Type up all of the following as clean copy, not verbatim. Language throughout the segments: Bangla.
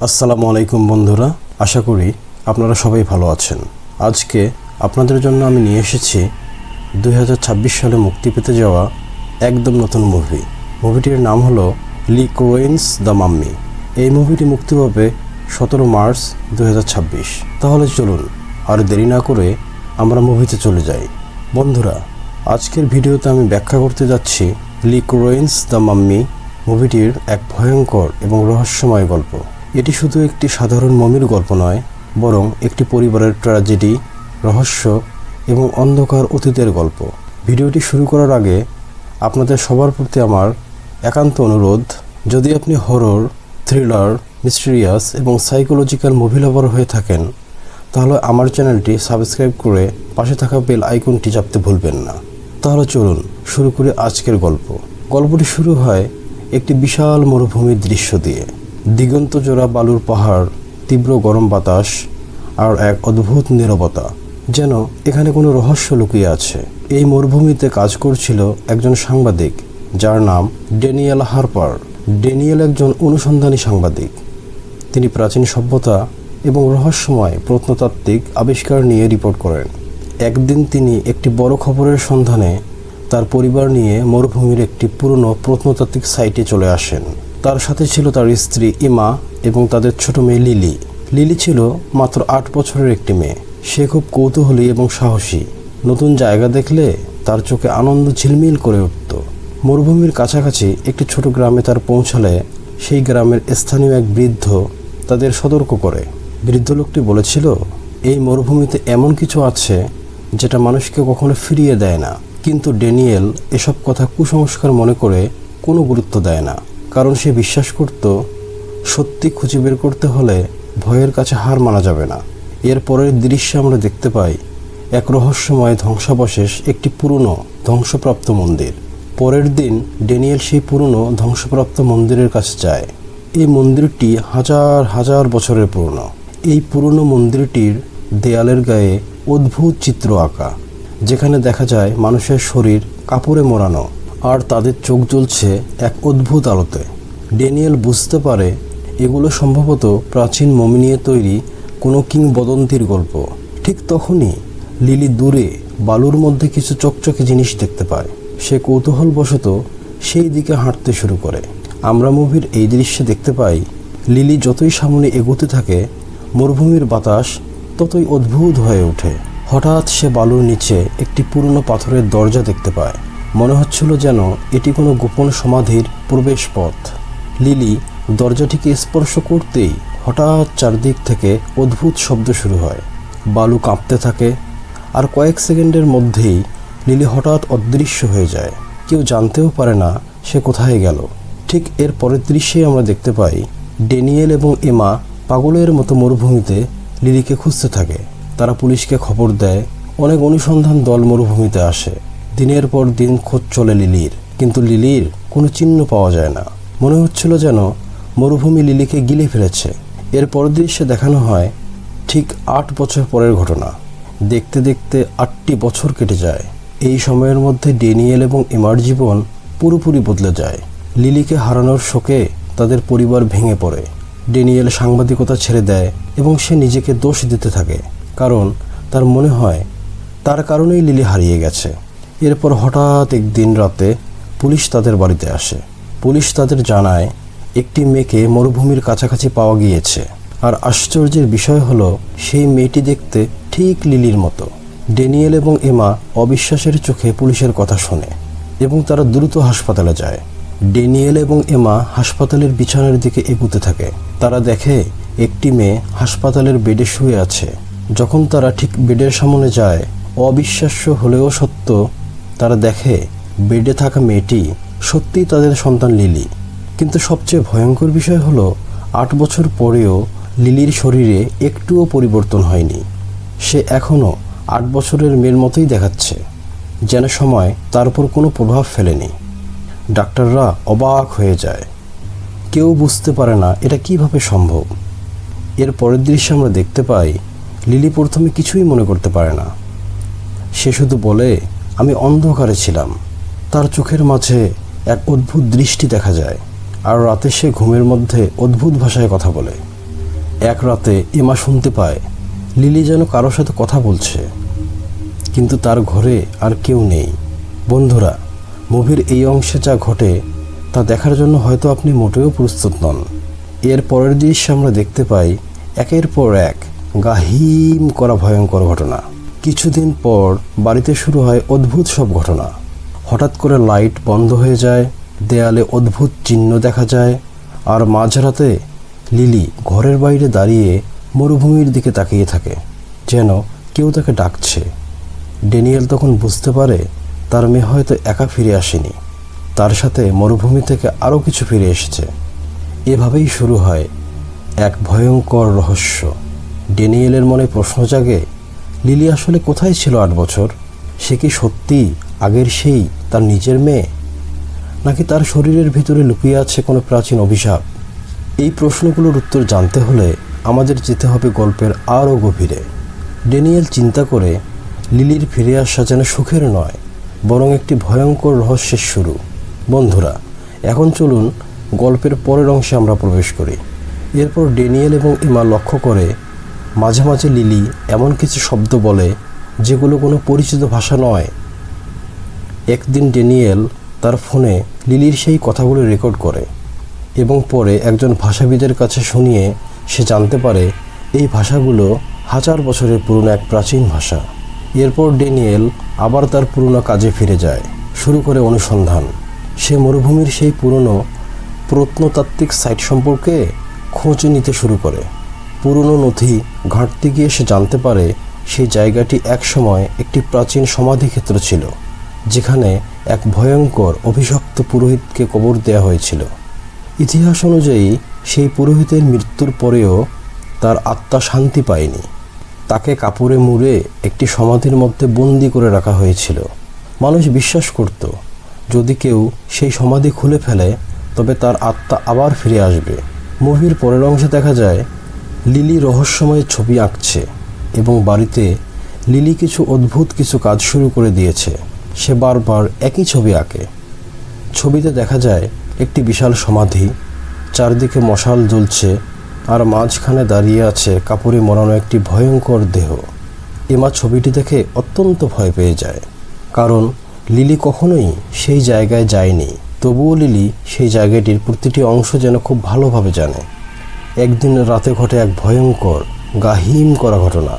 আসসালামু আলাইকুম বন্ধুরা, আশা করি আপনারা সবাই ভালো আছেন। আজকে আপনাদের জন্য আমি নিয়ে এসেছি 2026 সালে মুক্তি পেতে যাওয়া একদম নতুন মুভিটির নাম হলো লি ক্রোয়েনস দ্য মাম্মি। এই মুভিটি মুক্তি পাবে 17 মার্চ 2026। তাহলে চলুন আর দেরি না করে আমরা মুভিতে চলে যাই। বন্ধুরা, আজকের ভিডিওতে আমি ব্যাখ্যা করতে যাচ্ছি লি ক্রোয়েনস দ্য মাম্মি মুভিটির এক ভয়ঙ্কর এবং রহস্যময় গল্প। এটি শুধু একটি সাধারণ মমির গল্প নয়, বরং একটি পরিবারের ট্র্যাজেডি, রহস্য এবং অন্ধকার অতীতের গল্প। ভিডিওটি শুরু করার আগে আপনাদের সবার প্রতি আমার একান্ত অনুরোধ, যদি আপনি হরর, থ্রিলার, মিস্টেরিয়াস এবং সাইকোলজিক্যাল মুভি লাভার হয়ে থাকেন, তাহলে আমার চ্যানেলটি সাবস্ক্রাইব করে পাশে থাকা বেল আইকনটি চাপতে ভুলবেন না। তাহলে চলুন শুরু করে আজকের গল্প। গল্পটি শুরু হয় একটি বিশাল মরুভূমির দৃশ্য দিয়ে। দিগন্ত জোড়া বালুর পাহাড়, তীব্র গরম বাতাস আর এক অদ্ভুত নীরবতা, যেন এখানে কোনো রহস্য লুকিয়ে আছে। এই মরুভূমিতে কাজ করছিল একজন সাংবাদিক, যার নাম ড্যানিয়েল হার্পার। ড্যানিয়েল একজন অনুসন্ধানী সাংবাদিক। তিনি প্রাচীন সভ্যতা এবং রহস্যময় প্রত্নতাত্ত্বিক আবিষ্কার নিয়ে রিপোর্ট করেন। একদিন তিনি একটি বড় খবরের সন্ধানে তার পরিবার নিয়ে মরুভূমির একটি পুরনো প্রত্নতাত্ত্বিক সাইটে চলে আসেন। তার সাথে ছিল তার স্ত্রী ইমা এবং তাদের ছোট মেয়ে লিলি। লিলি ছিল মাত্র 8 বছরের একটি মেয়ে। সে খুব কৌতূহলী এবং সাহসী। নতুন জায়গা দেখলে তার চোখে আনন্দ ঝিলমিল করে উঠত। মরুভূমির কাছাকাছি একটি ছোট গ্রামে তার পৌঁছালে সেই গ্রামের স্থানীয় এক বৃদ্ধ তাদের সতর্ক করে। বৃদ্ধ লোকটি বলেছিল, এই মরুভূমিতে এমন কিছু আছে যেটা মানুষকে কখনো ফিরিয়ে দেয় না। কিন্তু ড্যানিয়েল এসব কথা কুসংস্কার মনে করে কোনো গুরুত্ব দেয় না, কারণ সে বিশ্বাস করত সত্যি খুঁজে বের করতে হলে ভয়ের কাছে হার মানা যাবে না। এর পরের দৃশ্যে আমরা দেখতে পাই এক রহস্যময় ধ্বংসাবশেষ, একটি পুরনো ধ্বংসপ্রাপ্ত মন্দির। পরের দিন ড্যানিয়েল সেই পুরনো ধ্বংসপ্রাপ্ত মন্দিরের কাছে যায়। এই মন্দিরটি হাজার হাজার বছরের পুরনো। এই পুরনো মন্দিরটির দেয়ালের গায়ে অদ্ভুত চিত্র আঁকা, যেখানে দেখা যায় মানুষের শরীর কাপড়ে মোড়ানো আর তাদের চোখ জ্বলছে এক অদ্ভুত আলোতে। ড্যানিয়েল বুঝতে পারে এগুলো সম্ভবত প্রাচীন মমি নিয়ে তৈরি কোনো কিংবদন্তির গল্প। ঠিক তখনই লিলি দূরে বালুর মধ্যে কিছু চকচকে জিনিস দেখতে পায়। সে কৌতূহলবশত সেই দিকে হাঁটতে শুরু করে। আমরা মুভির এই দৃশ্যে দেখতে পাই লিলি যতই সামনে এগোতে থাকে, মরুভূমির বাতাস ততই অদ্ভুত হয়ে ওঠে। হঠাৎ সে বালুর নিচে একটি পুরনো পাথরের দরজা দেখতে পায়। মনে হচ্ছিল যেন এটি কোনো গোপন সমাধির প্রবেশ পথ। লিলি দরজাটিকে স্পর্শ করতেই হঠাৎ চারদিক থেকে অদ্ভুত শব্দ শুরু হয়। বালু কাঁপতে থাকে আর কয়েক সেকেন্ডের মধ্যেই লিলি হঠাৎ অদৃশ্য হয়ে যায়। কেউ জানতেও পারে না সে কোথায় গেল। ঠিক এর পরের দৃশ্যেই আমরা দেখতে পাই ড্যানিয়েল এবং এমা পাগলের মতো মরুভূমিতে লিলিকে খুঁজতে থাকে। তারা পুলিশকে খবর দেয়। অনেক অনুসন্ধান দল মরুভূমিতে আসে। দিনের পর দিন খোঁজ চলে লিলির, কিন্তু লিলির কোনো চিহ্ন পাওয়া যায় না। মনে হচ্ছিল যেন মরুভূমি লিলিকে গিলে ফেলেছে। এর পরের দৃশ্যে দেখানো হয় ঠিক 8 বছর পরের ঘটনা। দেখতে দেখতে 8টি বছর কেটে যায়। এই সময়ের মধ্যে ড্যানিয়েল এবং এমার জীবন পুরোপুরি বদলে যায়। লিলিকে হারানোর শোকে তাদের পরিবার ভেঙে পড়ে। ড্যানিয়েল সাংবাদিকতা ছেড়ে দেয় এবং সে নিজেকে দোষ দিতে থাকে, কারণ তার মনে হয় তার কারণেই লিলি হারিয়ে গেছে। এরপর হঠাৎ একদিন রাতে পুলিশ তাদের বাড়িতে আসে। পুলিশ তাদের জানায় একটি মেয়েকে মরুভূমির কাছাকাছি পাওয়া গিয়েছে। আর আশ্চর্যের বিষয় হলো, সেই মেয়েটি দেখতে ঠিক লিলির মতো। ড্যানিয়েল এবং এমা অবিশ্বাসের চোখে পুলিশের কথা শোনে এবং তারা দ্রুত হাসপাতালে যায়। ড্যানিয়েল এবং এমা হাসপাতালের বিছানার দিকে এগুতে থাকে। তারা দেখে একটি মেয়ে হাসপাতালের বেডে শুয়ে আছে। যখন তারা ঠিক বেডের সামনে যায়, অবিশ্বাস্য হলেও সত্য, তারা দেখে বেডে থাকা মেয়েটি সত্যিই তাদের সন্তান লিলি। কিন্তু সবচেয়ে ভয়ঙ্কর বিষয় হলো, 8 বছর পরেও লিলির শরীরে একটুও পরিবর্তন হয়নি। সে এখনও 8 বছরের মেয়ের মতোই দেখাচ্ছে, যেন সময় তার উপর কোনো প্রভাব ফেলেনি। ডাক্তাররা অবাক হয়ে যায়। কেউ বুঝতে পারে না এটা কিভাবে সম্ভব। এর পরের দৃশ্যে আমরা দেখতে পাই লিলি প্রথমে কিছুই মনে করতে পারে না। সে শুধু বলে, আমি অন্ধকারে ছিলাম। তার চোখের মাঝে এক অদ্ভুত দৃষ্টি দেখা যায়, আর রাতে সে ঘুমের মধ্যে অদ্ভুত ভাষায় কথা বলে। এক রাতে এমা শুনতে পায় লিলি যেন কারোর সাথে কথা বলছে, কিন্তু তার ঘরে আর কেউ নেই। বন্ধুরা, মুভির এই অংশে যা ঘটে তা দেখার জন্য হয়তো আপনি মোটেও প্রস্তুত নন। এর পরের দৃশ্যে আমরা দেখতে পাই একের পর এক গা হিম করা ভয়ঙ্কর ঘটনা। কিছুদিন পর বাড়িতে শুরু হয় অদ্ভুত সব ঘটনা। হঠাৎ করে লাইট বন্ধ হয়ে যায়, দেয়ালে অদ্ভুত চিহ্ন দেখা যায়, আর মাঝরাতে লিলি ঘরের বাইরে দাঁড়িয়ে মরুভূমির দিকে তাকিয়ে থাকে, যেন কেউ তাকে ডাকছে। ড্যানিয়েল তখন বুঝতে পারে তার মেয়ে হয়তো একা ফিরে আসেনি, তার সাথে মরুভূমি থেকে আরও কিছু ফিরে এসেছে। এভাবেই শুরু হয় এক ভয়ঙ্কর রহস্য। ড্যানিয়েলের মনে প্রশ্ন জাগে, লিলি আসলে কোথায় ছিল 8 বছর? সে কি সত্যি আগের সেই তার নিজের মেয়ে, নাকি তার শরীরের ভিতরে লুকিয়ে আছে কোনো প্রাচীন অভিশাপ? এই প্রশ্নগুলোর উত্তর জানতে হলে আমাদের যেতে হবে গল্পের আরও গভীরে। ড্যানিয়েল চিন্তা করে লিলির ফিরে আসা যেন সুখের নয়, বরং একটি ভয়ঙ্কর রহস্যের শুরু। বন্ধুরা, এখন চলুন গল্পের পরের অংশে আমরা প্রবেশ করি। এরপর ড্যানিয়েল এবং এমা লক্ষ্য করে মাঝে মাঝে লিলি এমন কিছু শব্দ বলে যেগুলো কোনো পরিচিত ভাষা নয়। একদিন ড্যানিয়েল তার ফোনে লিলির সেই কথাগুলো রেকর্ড করে এবং পরে একজন ভাষাবিদের কাছে শুনিয়ে সে জানতে পারে এই ভাষাগুলো 1000 বছরের পুরনো এক প্রাচীন ভাষা। এরপর ড্যানিয়েল আবার তার পুরনো কাজে ফিরে যায়, শুরু করে অনুসন্ধান। সে মরুভূমির সেই পুরনো প্রত্নতাত্ত্বিক সাইট সম্পর্কে খোঁজ নিতে শুরু করে। পুরনো নথি ঘাঁটতে গিয়ে সে জানতে পারে সেই জায়গাটি একসময় একটি প্রাচীন সমাধিক্ষেত্র ছিল, যেখানে এক ভয়ঙ্কর অভিশপ্ত পুরোহিতকে কবর দেওয়া হয়েছিল। ইতিহাস অনুযায়ী সেই পুরোহিতের মৃত্যুর পরেও তার আত্মা শান্তি পায়নি। তাকে কাপড়ে মুড়ে একটি সমাধির মধ্যে বন্দি করে রাখা হয়েছিল। মানুষ বিশ্বাস করত যদি কেউ সেই সমাধি খুলে ফেলে তবে তার আত্মা আবার ফিরে আসবে। মুভির পরের অংশে দেখা যায় লিলি রহস্যময় ছবি আঁকছে এবং বাড়িতে লিলি কিছু অদ্ভুত কিছু কাজ শুরু করে দিয়েছে। সে বারবার একই ছবি আঁকে। ছবিতে দেখা যায় একটি বিশাল সমাধি, চারদিকে মশাল জ্বলছে, আর মাঝখানে দাঁড়িয়ে আছে কাপড়ে মোড়ানো একটি ভয়ঙ্কর দেহ। এমা ছবিটি দেখে অত্যন্ত ভয় পেয়ে যায়, কারণ লিলি কখনোই সেই জায়গায় যায়নি। তবুও লিলি সেই জায়গাটির প্রতিটি অংশ যেন খুব ভালোভাবে জানে। একদিন রাতে ঘটে এক ভয়ঙ্কর গাহিম করা ঘটনা।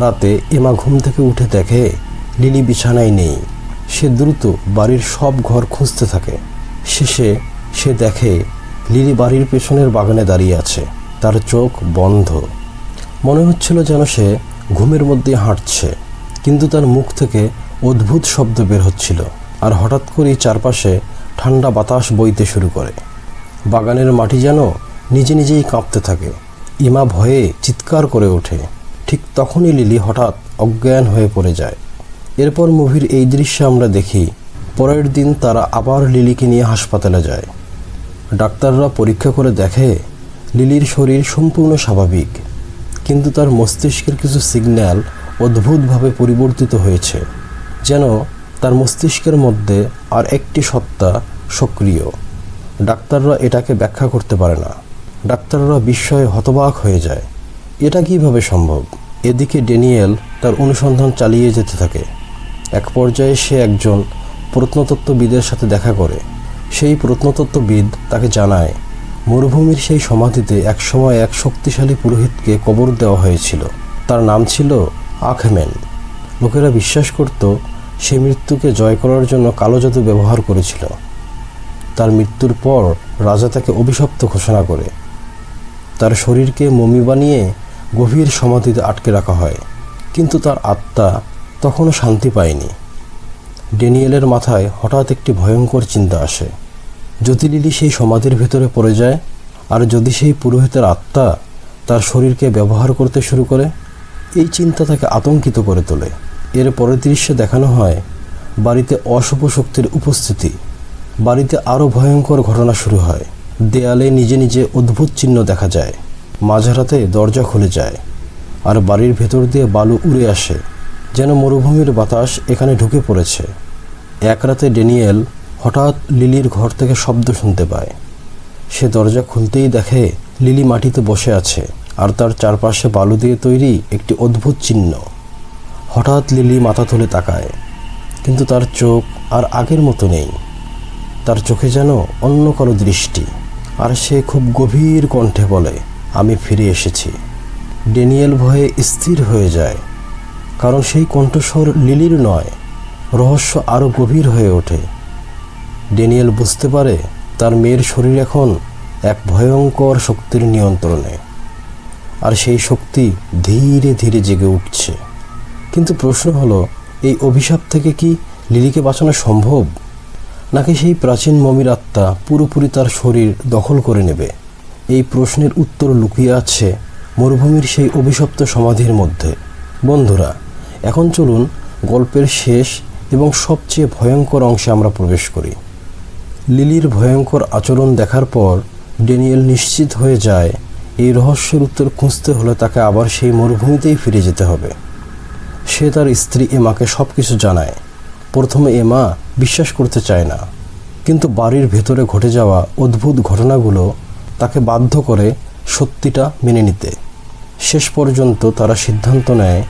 রাতে এমা ঘুম থেকে উঠে দেখে লিলি বিছানায় নেই। সে দ্রুত বাড়ির সব ঘর খুঁজতে থাকে। শেষে সে দেখে লিলি বাড়ির পেছনের বাগানে দাঁড়িয়ে আছে, তার চোখ বন্ধ। মনে হচ্ছিল যেন সে ঘুমের মধ্যে হাঁটছে, কিন্তু তার মুখ থেকে অদ্ভুত শব্দ বের হচ্ছিল। আর হঠাৎ করেই চারপাশে ঠান্ডা বাতাস বইতে শুরু করে। বাগানের মাটি যেন নিজে নিজেই কাঁপতে থাকে। ইমা ভয়ে চিৎকার করে ওঠে। ঠিক তখনই লিলি হঠাৎ অজ্ঞান হয়ে পড়ে যায়। এরপর মুভির এই দৃশ্যে আমরা দেখি পরের দিন তারা আবার লিলিকে নিয়ে হাসপাতালে যায়। ডাক্তাররা পরীক্ষা করে দেখে লিলির শরীর সম্পূর্ণ স্বাভাবিক, কিন্তু তার মস্তিষ্কের কিছু সিগন্যাল অদ্ভুতভাবে পরিবর্তিত হয়েছে, যেন তার মস্তিষ্কের মধ্যে আর একটি সত্তা সক্রিয়। ডাক্তাররা এটাকে ব্যাখ্যা করতে পারে না। ডাক্তাররা বিস্ময়ে হতবাক হয়ে যায়, এটা কিভাবে সম্ভব? এদিকে ড্যানিয়েল তার অনুসন্ধান চালিয়ে যেতে থাকে। এক পর্যায়ে সে একজন প্রত্নতত্ত্ববিদের সাথে দেখা করে। সেই প্রত্নতত্ত্ববিদ তাকে জানায় মরুভূমির সেই সমাধিতে একসময় এক শক্তিশালী পুরোহিতকে কবর দেওয়া হয়েছিল। তার নাম ছিল আখমেন। লোকেরা বিশ্বাস করত সে মৃত্যুকে জয় করার জন্য কালো জাদু ব্যবহার করেছিল। তার মৃত্যুর পর রাজা তাকে অভিশপ্ত ঘোষণা করে। তার শরীরকে মমি বানিয়ে গভীর সমাধিতে আটকে রাখা হয়, কিন্তু তার আত্মা তখনও শান্তি পায়নি। ড্যানিয়েলের মাথায় হঠাৎ একটি ভয়ঙ্কর চিন্তা আসে, যদি লিলি সেই সমাধির ভেতরে পড়ে যায়, আর যদি সেই পুরোহিতের আত্মা তার শরীরকে ব্যবহার করতে শুরু করে। এই চিন্তা তাকে আতঙ্কিত করে তোলে। এর পরের দৃশ্যে দেখানো হয় বাড়িতে অশুভ শক্তির উপস্থিতি। বাড়িতে আরও ভয়ঙ্কর ঘটনা শুরু হয়। দেয়ালে নিজে নিজে অদ্ভুত চিহ্ন দেখা যায়। মাঝরাতে দরজা খুলে যায়, আর বাড়ির ভেতর দিয়ে বালু উড়ে আসে, যেন মরুভূমির বাতাস এখানে ঢুকে পড়েছে। এক রাতে ড্যানিয়েল হঠাৎ লিলির ঘর থেকে শব্দ শুনতে পায়। সে দরজা খুলতেই দেখে লিলি মাটিতে বসে আছে, আর তার চারপাশে বালু দিয়ে তৈরি একটি অদ্ভুত চিহ্ন। হঠাৎ লিলি মাথা তুলে তাকায়, কিন্তু তার চোখ আর আগের মতো নেই। তার চোখে যেন অন্য কারো দৃষ্টি, আর সে খুব গভীর কণ্ঠে বলে, আমি ফিরে এসেছি। ড্যানিয়েল ভয়ে স্থির হয়ে যায়, কারণ সেই কণ্ঠস্বর লিলির নয়। রহস্য আরও গভীর হয়ে ওঠে। ড্যানিয়েল বুঝতে পারে তার মেয়ের শরীর এখন এক ভয়ঙ্কর শক্তির নিয়ন্ত্রণে, আর সেই শক্তি ধীরে ধীরে জেগে উঠছে। কিন্তু প্রশ্ন হলো, এই অভিশাপ থেকে কি লিলিকে বাঁচানো সম্ভব, নাকি সেই প্রাচীন মমির আত্মা পুরোপুরি তার শরীর দখল করে নেবে? এই প্রশ্নের উত্তর লুকিয়ে আছে মরুভূমির সেই অভিশপ্ত সমাধির মধ্যে। বন্ধুরা, এখন চলুন গল্পের শেষ এবং সবচেয়ে ভয়ঙ্কর অংশে আমরা প্রবেশ করি। লিলির ভয়ঙ্কর আচরণ দেখার পর ড্যানিয়েল নিশ্চিত হয়ে যায় এই রহস্যের উত্তর খুঁজতে হলে তাকে আবার সেই মরুভূমিতেই ফিরে যেতে হবে। সে তার স্ত্রী এমাকে সব কিছু জানায়। প্রথমে এমা বিশ্বাস করতে চায় না, কিন্তু বাড়ির ভেতরে ঘটে যাওয়া অদ্ভুত ঘটনাগুলো তাকে বাধ্য করে সত্যিটা মেনে নিতে। শেষ পর্যন্ত তারা সিদ্ধান্ত নেয়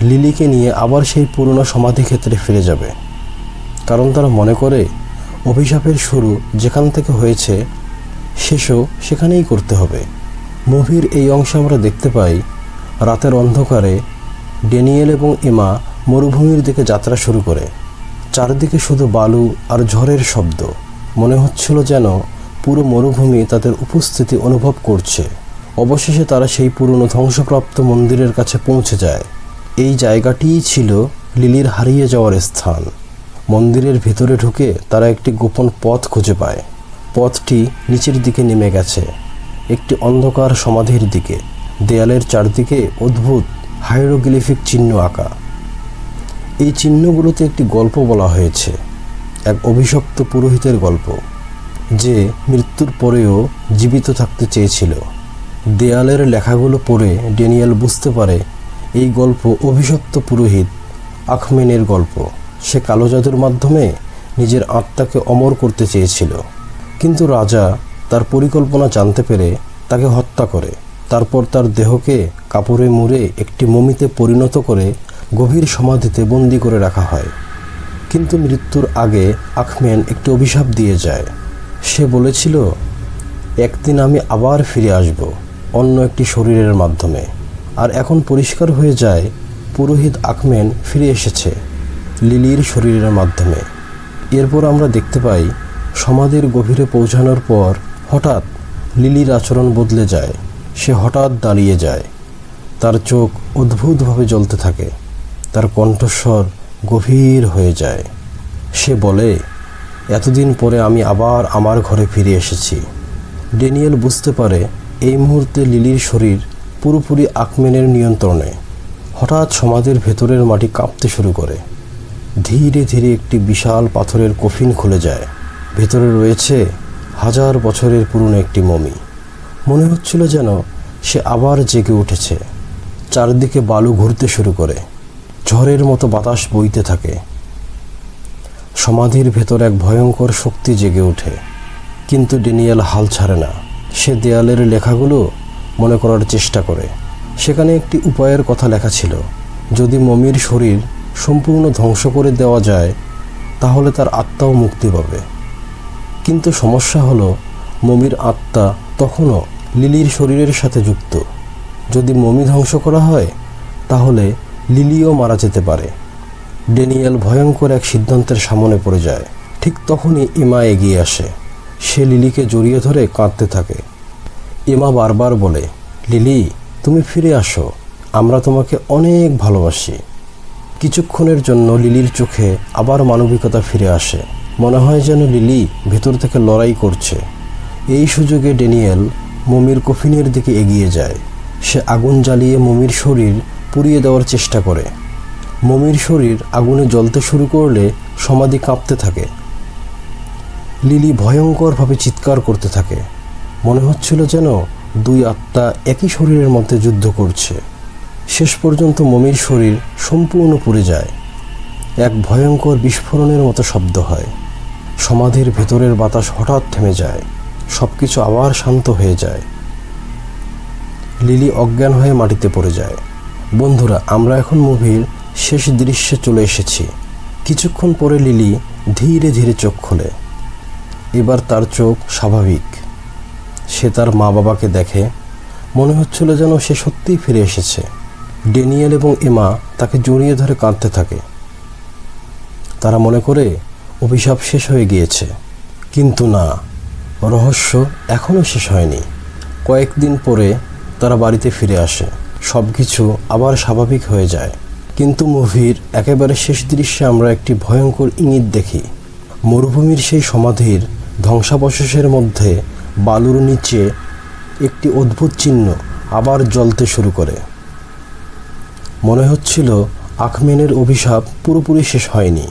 লিলিকে নিয়ে আবার সেই পুরনো সমাধিক্ষেত্রে ফিরে যাবে, কারণ তারা মনে করে অভিশাপের শুরু যেখান থেকে হয়েছে শেষও সেখানেই করতে হবে। মুভির এই অংশে আমরা দেখতে পাই রাতের অন্ধকারে ড্যানিয়েল এবং এমা মরুভূমির দিকে যাত্রা শুরু করে। চারদিকে শুধু বালু আর ঝড়ের শব্দ। মনে হচ্ছিল যেন পুরো মরুভূমি তাদের উপস্থিতি অনুভব করছে। অবশেষে তারা সেই পুরনো ধ্বংসপ্রাপ্ত মন্দিরের কাছে পৌঁছে যায়। এই জায়গাটিই ছিল লিলির হারিয়ে যাওয়ার স্থান। মন্দিরের ভিতরে ঢুকে তারা একটি গোপন পথ খুঁজে পায়। পথটি নিচের দিকে নেমে গেছে, একটি অন্ধকার সমাধির দিকে। দেয়ালের চারদিকে অদ্ভুত হাইরোগ্লিফিক চিহ্ন আঁকা। এই চিহ্নগুলোতে একটি গল্প বলা হয়েছে, এক অভিশপ্ত পুরোহিতের গল্প, যে মৃত্যুর পরেও জীবিত থাকতে চেয়েছিল। দেয়ালের লেখাগুলো পড়ে ড্যানিয়েল বুঝতে পারে এই গল্প অভিশপ্ত পুরোহিত আখমেনের গল্প। সে কালো জাদুর মাধ্যমে নিজের আত্মাকে অমর করতে চেয়েছিল, কিন্তু রাজা তার পরিকল্পনা জানতে পেরে তাকে হত্যা করে। তারপর তার দেহকে কাপড়ে মুড়ে একটি মমিতে পরিণত করে গভীর সমাধিতে বন্দি করে রাখা হয়। কিন্তু মৃত্যুর আগে আখমেন একটি অভিশাপ দিয়ে যায়। সে বলেছিল, একদিন আমি আবার ফিরে আসব অন্য একটি শরীরের মাধ্যমে। আর এখন পরিষ্কার হয়ে যায় পুরোহিত আখমেন ফিরে এসেছে লিলির শরীরের মাধ্যমে। এরপর আমরা দেখতে পাই সমাধির গভীরে পৌঁছানোর পর হঠাৎ লিলির আচরণ বদলে যায়। সে হঠাৎ দাঁড়িয়ে যায়, তার চোখ অদ্ভুতভাবে জ্বলতে থাকে, তার কণ্ঠস্বর গভীর হয়ে যায়। সে বলে, এতদিন পরে আমি আবার আমার ঘরে ফিরে এসেছি। ড্যানিয়েল বুঝতে পারে এই মুহূর্তে লিলির শরীর পুরোপুরি আখমেনের নিয়ন্ত্রণে। হঠাৎ সমাধির ভেতরের মাটি কাঁপতে শুরু করে। ধীরে ধীরে একটি বিশাল পাথরের কফিন খুলে যায়। ভেতরে রয়েছে হাজার বছরের পুরনো একটি মমি। মনে হচ্ছিল যেন সে আবার জেগে উঠেছে। চারদিকে বালু ঘুরতে শুরু করে, ঝড়ের মতো বাতাস বইতে থাকে। সমাধির ভেতর এক ভয়ঙ্কর শক্তি জেগে ওঠে, কিন্তু ড্যানিয়েল হাল ছাড়ে না। সে দেয়ালের লেখাগুলো মনে করার চেষ্টা করে। সেখানে একটি উপায়ের কথা লেখা ছিল, যদি মমির শরীর সম্পূর্ণ ধ্বংস করে দেওয়া যায় তাহলে তার আত্মাও মুক্তি পাবে। কিন্তু সমস্যা হলো মমির আত্মা তখনও লিলির শরীরের সাথে যুক্ত। যদি মমি ধ্বংস করা হয় তাহলে লিলিও মারা যেতে পারে। ড্যানিয়েল ভয়ঙ্কর এক সিদ্ধান্তের সামনে পড়ে যায়। ঠিক তখনই এমা এগিয়ে আসে। সে লিলিকে জড়িয়ে ধরে কাঁদতে থাকে। এমা বারবার বলে, লিলি, তুমি ফিরে আসো, আমরা তোমাকে অনেক ভালোবাসি। কিছুক্ষণের জন্য লিলির চোখে আবার মানবিকতা ফিরে আসে। মনে হয় যেন লিলি ভেতর থেকে লড়াই করছে। এই সুযোগে ড্যানিয়েল মমির কফিনের দিকে এগিয়ে যায়। সে আগুন জ্বালিয়ে মমির শরীর পুড়িয়ে দেওয়ার চেষ্টা করে। মমির শরীর আগুনে জ্বলতে শুরু করলে সমাধি কাঁপতে থাকে। লিলি ভয়ঙ্করভাবে চিৎকার করতে থাকে। মনে হচ্ছিল যেন দুই আত্মা একই শরীরের মধ্যে যুদ্ধ করছে। শেষ পর্যন্ত মমির শরীর সম্পূর্ণ পুড়ে যায়। এক ভয়ঙ্কর বিস্ফোরণের মতো শব্দ হয়। সমাধির ভেতরের বাতাস হঠাৎ থেমে যায়। সব কিছু আবার শান্ত হয়ে যায়। লিলি অজ্ঞান হয়ে মাটিতে পড়ে যায়। বন্ধুরা, আমরা এখন মুভির শেষ দৃশ্যে চলে এসেছি। কিছুক্ষণ পরে লিলি ধীরে ধীরে চোখ খোলে। এবার তার চোখ স্বাভাবিক। সে তার মা বাবাকে দেখে। মনে হচ্ছিল যেন সে সত্যিই ফিরে এসেছে। ড্যানিয়েল এবং এমা তাকে জড়িয়ে ধরে কাঁদতে থাকে। তারা মনে করে অভিশাপ শেষ হয়ে গিয়েছে, কিন্তু না, রহস্য এখনও শেষ হয়নি। কয়েকদিন পরে তারা বাড়িতে ফিরে আসে। সব কিছু আবার স্বাভাবিক হয়ে যায়। কিন্তু মুভির একেবারে শেষ দৃশ্যে আমরা একটি ভয়ঙ্কর ইঙ্গিত দেখি। মরুভূমির সেই সমাধির ধ্বংসাবশেষের মধ্যে বালুর নিচে একটি অদ্ভুত চিহ্ন আবার জ্বলতে শুরু করে। মনে হচ্ছিল আখমেনের অভিশাপ পুরোপুরি শেষ হয়নি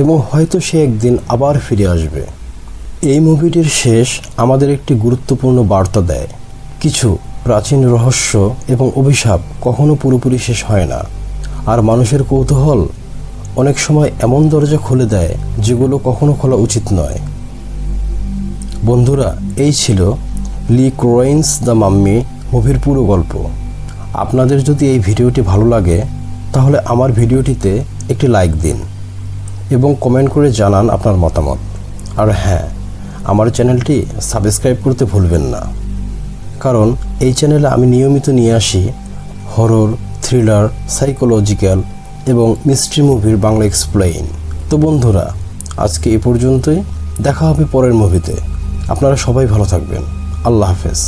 এবং হয়তো সে একদিন আবার ফিরে আসবে। এই মুভিটির শেষ আমাদের একটি গুরুত্বপূর্ণ বার্তা দেয়। কিছু প্রাচীন রহস্য এবং অভিশাপ কখনো পুরোপুরি শেষ হয় না, আর মানুষের কৌতূহল অনেক সময় এমন দরজা খুলে দেয় যেগুলো কখনো খোলা উচিত নয়। বন্ধুরা, এই ছিল লি ক্রোয়েইনস দ্য মাম্মি মুভির পুরো গল্প। আপনাদের যদি এই ভিডিওটি ভালো লাগে তাহলে আমার ভিডিওটিতে একটি লাইক দিন এবং কমেন্ট করে জানান আপনার মতামত। আর হ্যাঁ, আমার চ্যানেলটি সাবস্ক্রাইব করতে ভুলবেন না, কারণ এই চ্যানেলে আমি নিয়মিত নিয়ে আসি হরর, থ্রিলার, সাইকোলজিক্যাল এবং মিস্ট্রি মুভির বাংলা এক্সপ্লেইন। তো বন্ধুরা, আজকে এই পর্যন্তই। দেখা হবে পরের মুভিতে। আপনারা সবাই ভালো থাকবেন। আল্লাহ হাফেজ।